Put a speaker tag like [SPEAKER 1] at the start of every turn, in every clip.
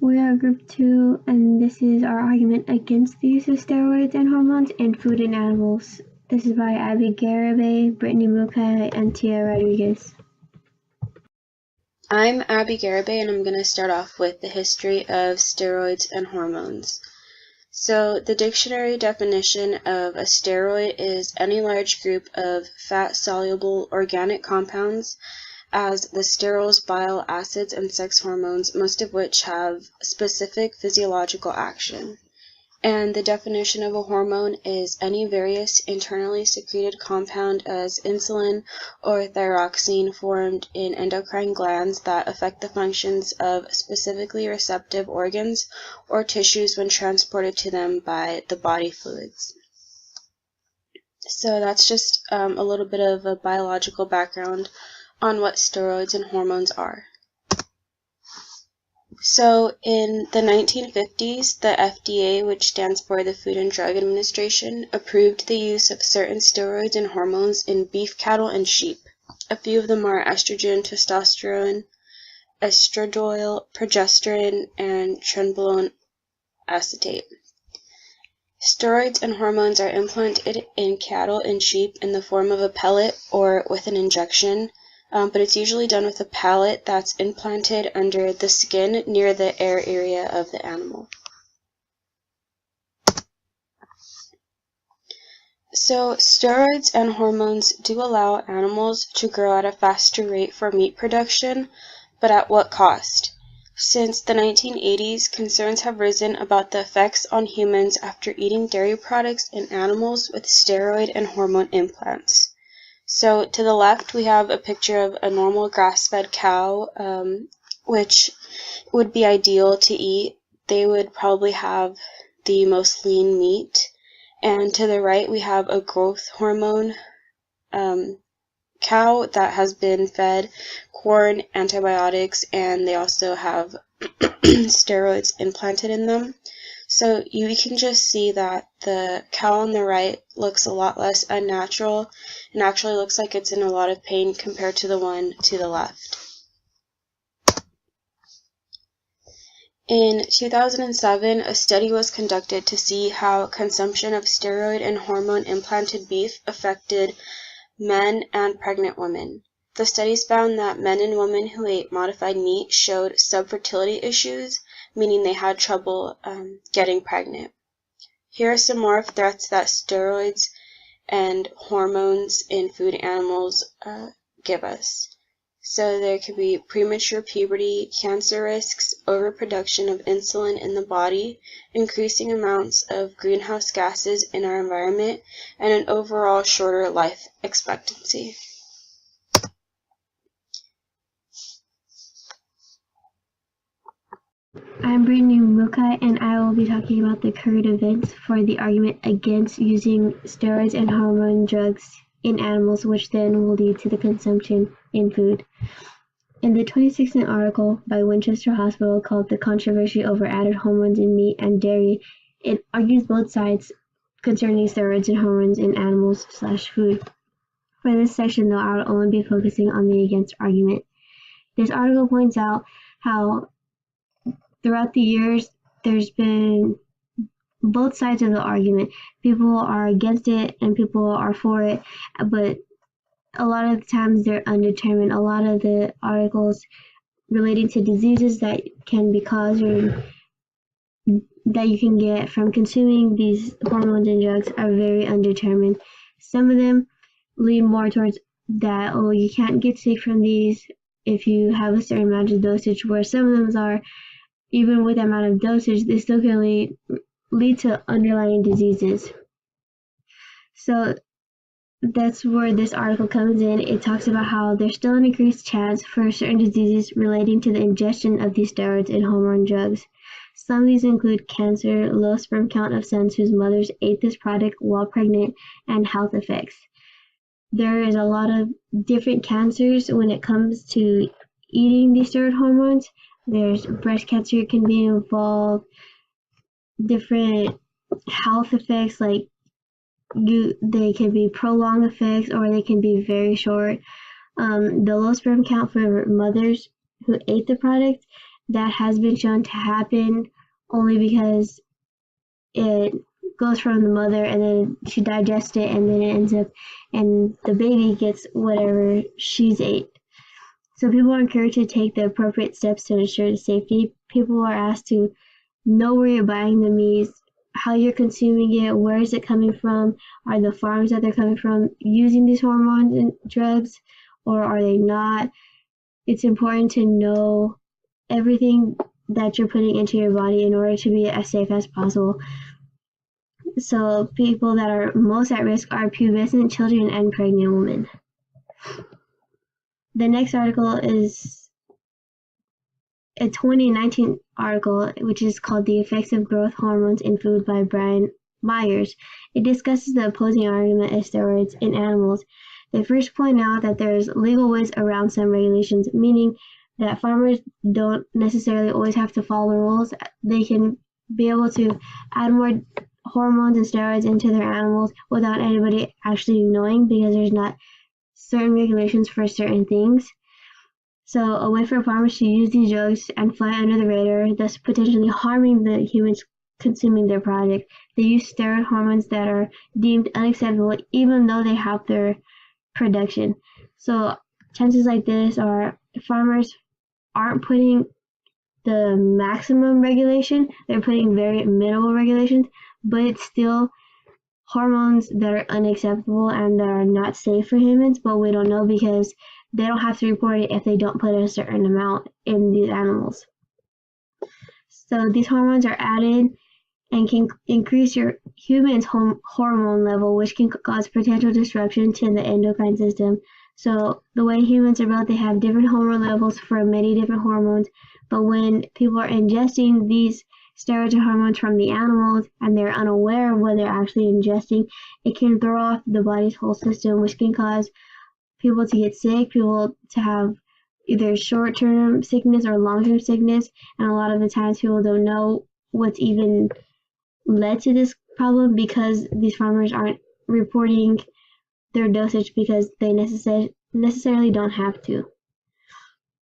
[SPEAKER 1] We are Group 2, and this is our argument against the use of steroids and hormones in food and animals. This is by Abby Garibay, Brittany Mukai, and Tia Rodriguez.
[SPEAKER 2] I'm Abby Garibay, and I'm going to start off with the history of steroids and hormones. So, the dictionary definition of a steroid is any large group of fat-soluble organic compounds, as the sterols, bile acids, and sex hormones, most of which have specific physiological action. And the definition of a hormone is any various internally secreted compound as insulin or thyroxine formed in endocrine glands that affect the functions of specifically receptive organs or tissues when transported to them by the body fluids. So that's just a little bit of a biological background on what steroids and hormones are. So in the 1950s, the FDA, which stands for the Food and Drug Administration, approved the use of certain steroids and hormones in beef cattle and sheep. A few of them are estrogen, testosterone, estradiol, progesterone, and trenbolone acetate. Steroids and hormones are implanted in cattle and sheep in the form of a pellet or with an injection. But it's usually done with a pellet that's implanted under the skin near the air area of the animal. So, steroids and hormones do allow animals to grow at a faster rate for meat production, but at what cost? Since the 1980s, concerns have risen about the effects on humans after eating dairy products in animals with steroid and hormone implants. So to the left, we have a picture of a normal grass-fed cow, which would be ideal to eat. They would probably have the most lean meat. And to the right, we have a growth hormone cow that has been fed corn, antibiotics, and they also have steroids implanted in them. So you can just see that the cow on the right looks a lot less unnatural and actually looks like it's in a lot of pain compared to the one to the left. In 2007, a study was conducted to see how consumption of steroid and hormone implanted beef affected men and pregnant women. The studies found that men and women who ate modified meat showed subfertility issues, meaning they had trouble getting pregnant. Here are some more threats that steroids and hormones in food animals give us. So there could be premature puberty, cancer risks, overproduction of insulin in the body, increasing amounts of greenhouse gases in our environment, and an overall shorter life expectancy.
[SPEAKER 1] I'm Brittany Mukai, and I will be talking about the current events for the argument against using steroids and hormone drugs in animals, which then will lead to the consumption in food. In the 2016 article by Winchester Hospital called The Controversy Over Added Hormones in Meat and Dairy, it argues both sides concerning steroids and hormones in animals/food. For this section, though, I will only be focusing on the against argument. This article points out how throughout the years, there's been both sides of the argument. People are against it and people are for it, but a lot of times they're undetermined. A lot of the articles relating to diseases that can be caused or that you can get from consuming these hormones and drugs are very undetermined. Some of them lean more towards that, oh, you can't get sick from these if you have a certain amount of dosage, where some of them are, even with the amount of dosage, they still can lead to underlying diseases. So that's where this article comes in. It talks about how there's still an increased chance for certain diseases relating to the ingestion of these steroids and hormone drugs. Some of these include cancer, low sperm count of sons whose mothers ate this product while pregnant, and health effects. There is a lot of different cancers when it comes to eating these steroid hormones. There's breast cancer can be involved, different health effects like they can be prolonged effects or they can be very short. The low sperm count for mothers who ate the product that has been shown to happen only because it goes from the mother and then she digests it and then it ends up and the baby gets whatever she's ate. So people are encouraged to take the appropriate steps to ensure the safety. People are asked to know where you're buying the meat, how you're consuming it, where is it coming from, are the farms that they're coming from using these hormones and drugs, or are they not? It's important to know everything that you're putting into your body in order to be as safe as possible. So people that are most at risk are pubescent children and pregnant women. The next article is a 2019 article, which is called The Effects of Growth Hormones in Food by Brian Myers. It discusses the opposing argument of steroids in animals. They first point out that there's legal ways around some regulations, meaning that farmers don't necessarily always have to follow the rules. They can be able to add more hormones and steroids into their animals without anybody actually knowing because there's not certain regulations for certain things. So a way for farmers to use these drugs and fly under the radar, thus potentially harming the humans consuming their product. They use steroid hormones that are deemed unacceptable even though they help their production. So chances like this are farmers aren't putting the maximum regulation, they're putting very minimal regulations, but it's still hormones that are unacceptable and that are not safe for humans, but we don't know because they don't have to report it if they don't put a certain amount in these animals. So these hormones are added and can increase your human's hormone level, which can cause potential disruption to the endocrine system. So the way humans are built, they have different hormone levels for many different hormones, but when people are ingesting these steroids or hormones from the animals and they're unaware of what they're actually ingesting, it can throw off the body's whole system, which can cause people to get sick, people to have either short-term sickness or long-term sickness, and a lot of the times people don't know what's even led to this problem because these farmers aren't reporting their dosage because they necessarily don't have to.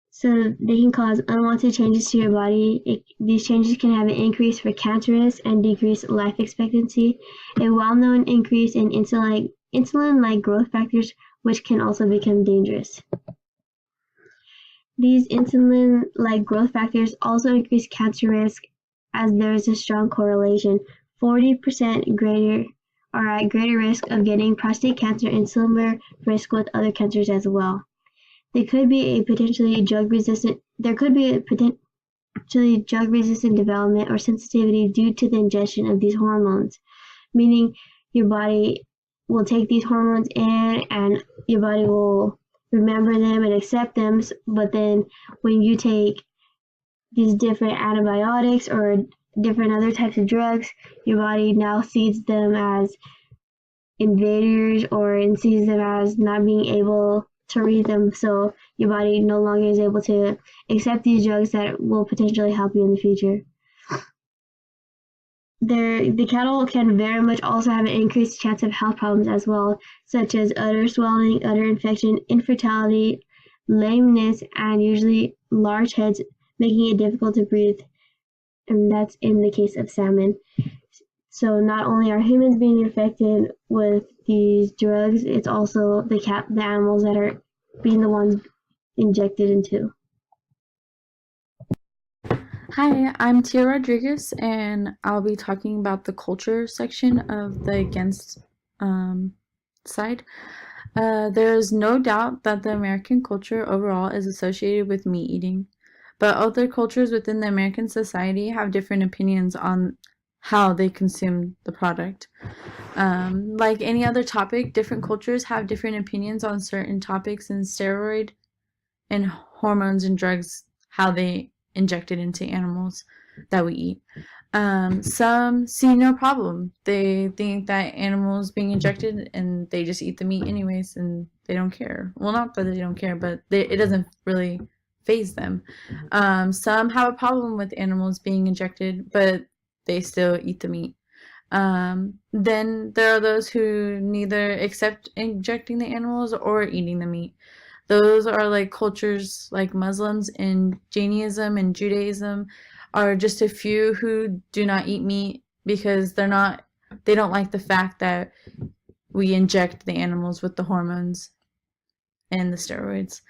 [SPEAKER 1] So they can cause unwanted changes to your body. These changes can have an increase for cancer risk and decrease life expectancy. A well-known increase in insulin-like growth factors, which can also become dangerous. These insulin-like growth factors also increase cancer risk as there is a strong correlation. 40% greater are at greater risk of getting prostate cancer and similar risk with other cancers as well. There could be a potentially drug-resistant development or sensitivity due to the ingestion of these hormones, meaning your body will take these hormones in and your body will remember them and accept them, but then when you take these different antibiotics or different other types of drugs, your body now sees them as invaders or sees them as not being able to read them, so your body no longer is able to accept these drugs that will potentially help you in the future. The cattle can very much also have an increased chance of health problems as well, such as udder swelling, udder infection, infertility, lameness, and usually large heads, making it difficult to breathe, and that's in the case of salmon. So not only are humans being infected with these drugs, it's also the animals that are being the ones injected into.
[SPEAKER 3] Hi, I'm Tia Rodriguez, and I'll be talking about the culture section of the against side. There's no doubt that the American culture overall is associated with meat eating, but other cultures within the American society have different opinions on how they consume the product. Like any other topic, different cultures have different opinions on certain topics, and steroid and hormones and drugs, how they inject it into animals that we eat. Some see no problem. They think that animals being injected and they just eat the meat anyways and they don't care. Well, not that they don't care, but it doesn't really faze them. Some have a problem with animals being injected, but they still eat the meat. Then there are those who neither accept injecting the animals or eating the meat. Those are like cultures like Muslims and Jainism and Judaism are just a few who do not eat meat because they don't like the fact that we inject the animals with the hormones and the steroids.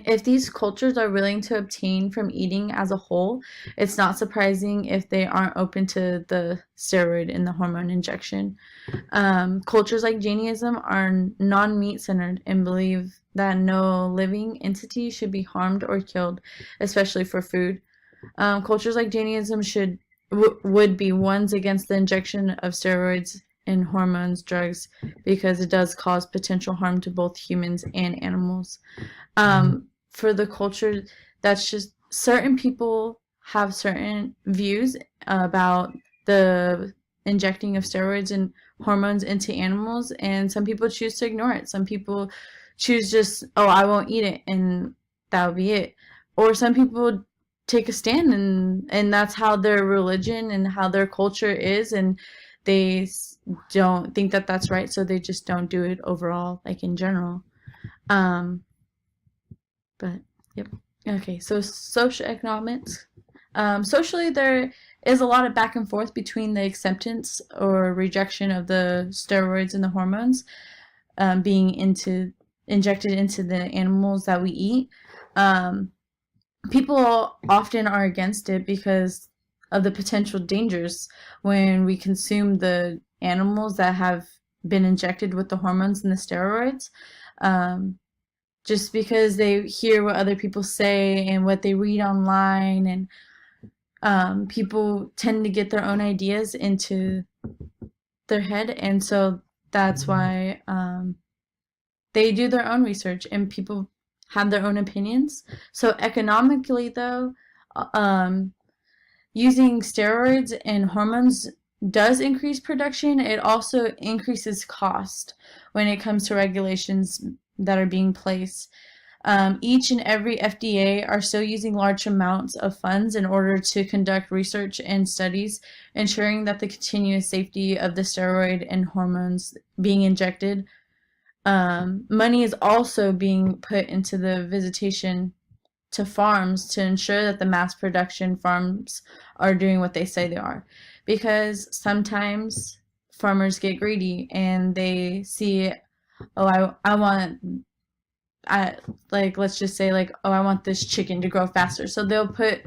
[SPEAKER 3] If these cultures are willing to abstain from eating as a whole, it's not surprising if they aren't open to the steroid and the hormone injection. Cultures like Jainism are non-meat centered and believe that no living entity should be harmed or killed, especially for food. Cultures like Jainism would be ones against the injection of steroids and hormones drugs because it does cause potential harm to both humans and animals. For the culture, that's just certain people have certain views about the injecting of steroids and hormones into animals, and some people choose to ignore it. Some people choose just, oh, I won't eat it, and that'll be it. Or some people take a stand, and that's how their religion and how their culture is, and they don't think that that's right, so they just don't do it overall, like in general. But yep. Okay, so socioeconomics. Socially, there is a lot of back and forth between the acceptance or rejection of the steroids and the hormones being injected into the animals that we eat. People often are against it because of the potential dangers when we consume the animals that have been injected with the hormones and the steroids. Just because they hear what other people say and what they read online, and people tend to get their own ideas into their head, and so that's why they do their own research and people have their own opinions. So economically, though, using steroids and hormones does increase production. It also increases cost when it comes to regulations that are being placed. Each and every FDA are still using large amounts of funds in order to conduct research and studies, ensuring that the continuous safety of the steroid and hormones being injected. Money is also being put into the visitation to farms to ensure that the mass production farms are doing what they say they are. Because sometimes farmers get greedy and they see, oh, let's just say like, oh, I want this chicken to grow faster. So they'll put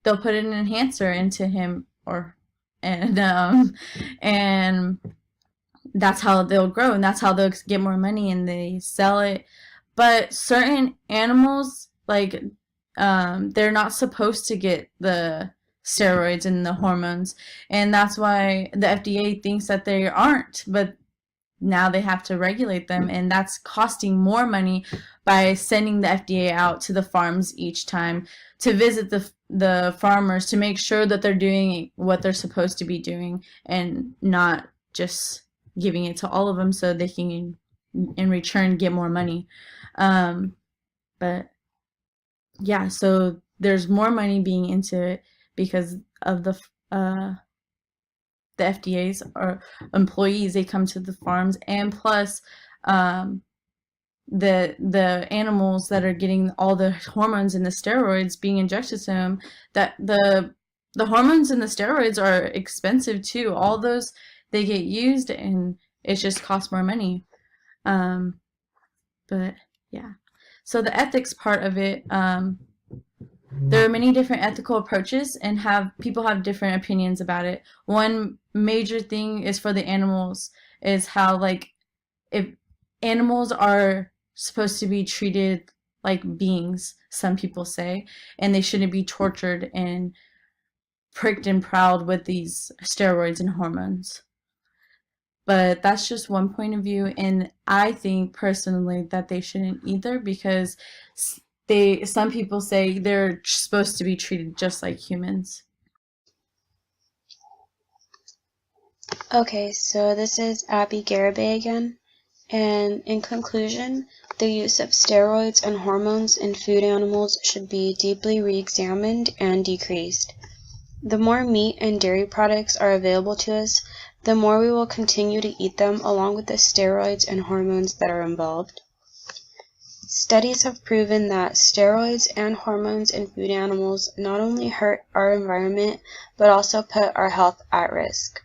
[SPEAKER 3] an enhancer into him and that's how they'll grow and that's how they'll get more money and they sell it. But certain animals, like, they're not supposed to get the steroids and the hormones, and that's why the FDA thinks that they aren't, but now they have to regulate them, and that's costing more money by sending the FDA out to the farms each time to visit the farmers to make sure that they're doing what they're supposed to be doing and not just giving it to all of them so they can in return get more money. But yeah, so there's more money being into it because of the FDA's or employees. They come to the farms, and plus the animals that are getting all the hormones and the steroids being injected to them, that the hormones and the steroids are expensive too. All those, they get used and it just costs more money. But yeah, so the ethics part of it, there are many different ethical approaches and people have different opinions about it. One major thing is for the animals is how, like, if animals are supposed to be treated like beings, some people say, and they shouldn't be tortured and pricked and prowled with these steroids and hormones. But that's just one point of view, and I think personally that they shouldn't either, because some people say they're supposed to be treated just like humans.
[SPEAKER 2] Okay, so this is Abby Garibay again, and in conclusion, the use of steroids and hormones in food animals should be deeply re-examined and decreased. The more meat and dairy products are available to us, the more we will continue to eat them along with the steroids and hormones that are involved. Studies have proven that steroids and hormones in food animals not only hurt our environment, but also put our health at risk.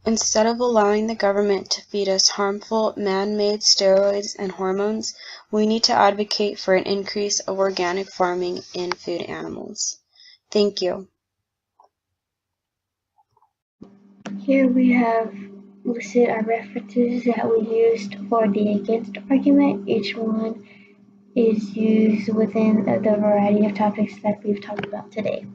[SPEAKER 2] Instead of allowing the government to feed us harmful man-made steroids and hormones, we need to advocate for an increase of organic farming in food animals. Thank you.
[SPEAKER 1] Here we have listed our references that we used for the against argument. Each one is used within the variety of topics that we've talked about today.